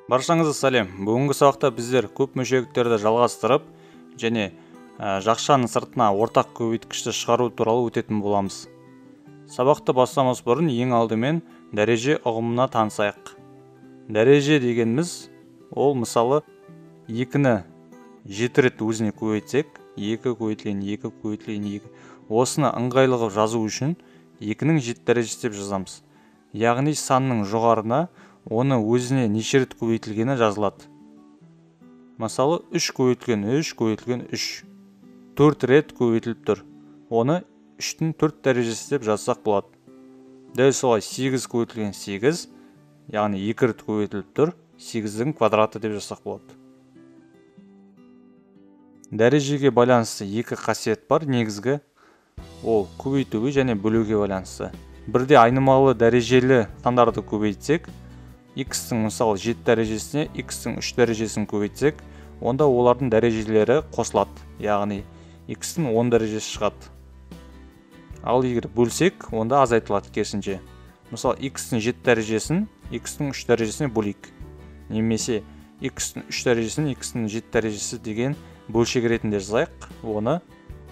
Баршаңызға сәлем. Бүгінгі сабақта біздер көп мөлшерліктерді жалғастырып және жақшаның сыртына ортақ көбейткішті шығару туралы өтетін боламыз. Сабақты бастамас бұрын ең алдымен дәреже ұғымына танысайық. Дәреже дегеніміз ол мысалы 2-ні 7 рет өзіне көбейтсек, 2 көбейтілген 2 көбейтілген 2. Осыны ыңғайлы жазу үшін 2-нің 7 дәрежесі деп жазамыз. Яғни санның жоғарына оны өзіне неше рет көбейтілгені жазылады. Мысалы 3 көбейтілген 3 көбейтілген 3. 4 рет көбейтіліп тұр. Оны 3-тің 4 дәрежесі деп жазсақ болады. Дәл солай 8 көбейтілген 8, яғни 2 рет көбейтіліп тұр. 8-дің квадраты деп жазсақ болады. Дәрежеге байланысты екі қасиет бар негізгі. Ол көбейтуге және бөлуге байланысты. Бірде айнымалы дәрежелі сандарды көбейтсек, x-тің мысалы 7 дәрежесіне x-тің 3 дәрежесін көбейтсек, онда олардың дәрежелері қосылады. Яғни x-тің 10 дәрежесі шығады. Ал егер бөлсек, онда азайтылады керісінше. Мысалы x-тің 7 дәрежесін x-тің 3 дәрежесіне бөлейік. Немесе x-тің 3 дәрежесін x-тің 7 дәрежесі деген бөлшек ретінде жазайық. Оны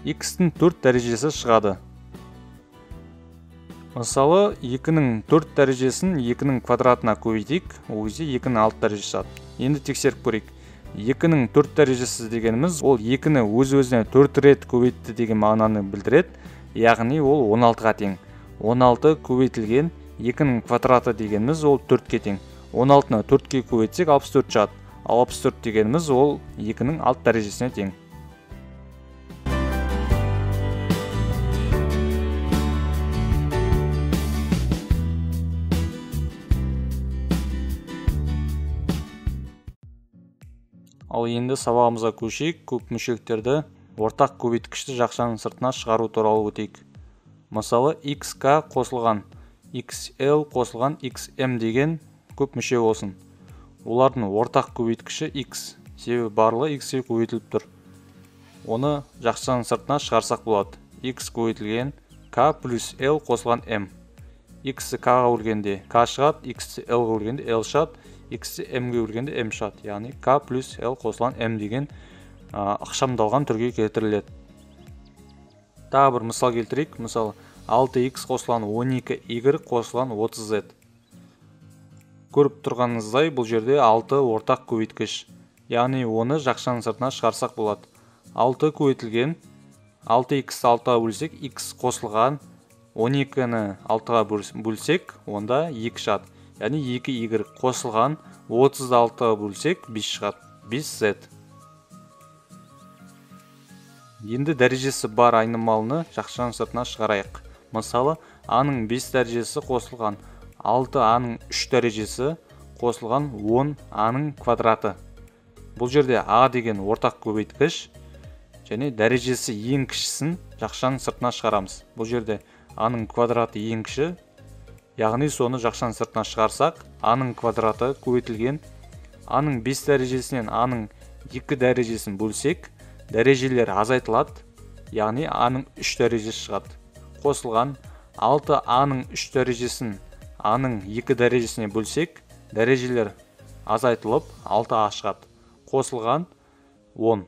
x-тің 4 дәрежесі шығады. Мысалы 2-нің 4 дәрежесін 2-нің квадратына көбейтейік, ол кезде 2-нің 6 дәрежесі шығады. Енді тексеріп көрейік. 2-нің 4 дәрежесі дегеніміз ол 2-ні өз-өзіне 4 рет көбейтті деген мағынаны білдіреді. Яғни ол 16-ға тең. 16 көбейтілген 2-нің квадраты дегеніміз ол 4-ке тең. 16-ны 4-ке көбейтсек 64 шығады. 64 дегеніміз ол 2-нің 6 дәрежесіне тең. Ал енді сабағымызға көшейік. Көп мөлшерліктерді ортақ көбейткішті жақшаның сыртына шығару туралы өтейік. Мысалы xk қосылған xl қосылған xm деген көп мүше болсын. Олардың ортақ көбейткіші x, себебі барлығы x-ге көбейтіліп тұр. Оны жақшаның сыртына шығарсақ болады. x көбейтілген k плюс l қосылған m. x-ті k-ға бөлгенде k шығады, x-ті l-ға бөлгенде l шығады, x-ті m-ге бөлгенде m шығады. Яғни k плюс l қосылған m деген ықшамдалған түрге келтіріледі. Тағы бір мысал келтірейік. Мысалы 6x қосылған 12y қосылған 30z. Көріп тұрғаныңыздай бұл жерде 6 ортақ көбейткіш. Яғни оны жақшаның сыртына шығарсақ болады. 6 көбейтілген 6x 6-ға бөлсек, x қосылған 12-ні 6-ға бөлсек, онда 2 шығады. Яғни 2y қосылған 36-ға бөлсек 5 шығады. 5z. Енді дәрежесі бар айнымалыны жақшаның сыртына шығарайық. Мысалы, a-ның 5 дәрежесі қосылған 6a-ның 3 дәрежесі қосылған 10a-ның квадраты. Бұл жерде a деген ортақ көбейткіш және дәрежесі ең кішісін жақшаның сыртына шығарамыз. Бұл жерде a-ның квадраты ең кіші, яғни соны жақшаның сыртына шығарсақ, a-ның квадраты көбейтілген a-ның 5 дәрежесінен a-ның 2 дәрежесін бөлсек, дәрежелер азайтылады, яғни a-ның 3 дәрежесі шығады. Қосылған 6a-ның 3 дәрежесін a-ның 2 дәрежесіне бөлсек, дәрежелер азайтылып 6a шығады. Қосылған 10.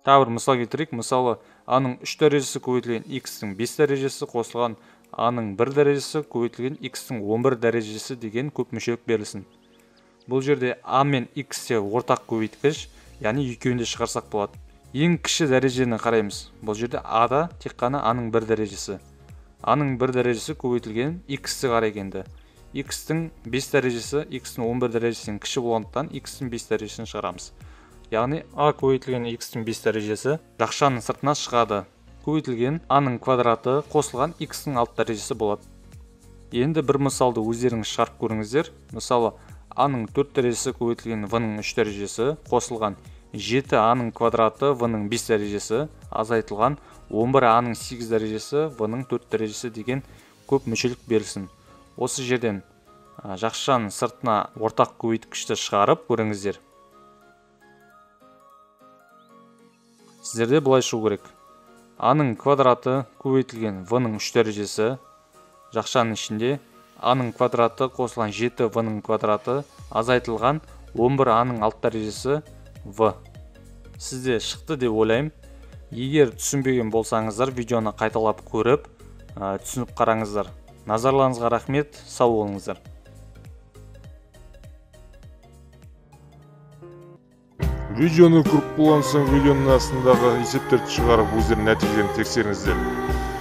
Тағы бір мысал келтірейік. Мысалы, a-ның 3 дәрежесі көбейтілген x-тің 5 дәрежесі қосылған a-ның 1 дәрежесі көбейтілген x-тің 11 дәрежесі деген көп мүшелік берілсін. Бұл жерде a мен x-те ортақ көбейткіш, яғни екеуінде шығарсақ болады. Ең кіші дәрежені қараймыз. Бұл жерде a-да тек қана a-ның 1 дәрежесі. a-ның 1 дәрежесі көбейтілген x-ті қарайық енді. x-тің 5 дәрежесі x-тің 11 дәрежесінен кіші болғандықтан x-тің 5 дәрежесін шығарамыз. Яғни a көбейтілген x-тің 5 дәрежесі жақшаның сыртына шығады. Көбейтілген a-ның квадраты қосылған x-тің 6 дәрежесі болады. Енді бір мысалды өздеріңіз шығарып көріңіздер. Мысалы, a-ның 4 дәрежесі көбейтілген v-ның 3 дәрежесі қосылған 7a-ның квадраты v-ның 5 дәрежесі азайтылған 11a-ның 8 дәрежесі v-ның 4 дәрежесі деген көп мүшелік берілсін. Осы жерден жақшаның сыртына ортақ көбейткішті шығарып көріңіздер. Сіздерде бұлай шығу керек. a-ның квадраты көбейтілген v-ның 3 дәрежесі жақшаның ішінде а-ның квадраты қосылған 7v-ның квадраты азайтылған 11 а-ның алты дәрежесі v. Сізде шықты деп ойлаймын. Егер түсінбеген болсаңыздар, видеоны қайталап көріп, түсініп қараңыздар. Назарларыңызға рахмет, сау болыңыздар. Видеоны көріп болған соң, видеоның астындағы есептерді шығарып, өздерінің нәтижелерін тексеріңіздер.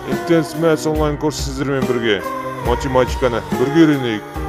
Intense Maths онлайн курс сіздермен бірге. Математиканы бірге үйренейік.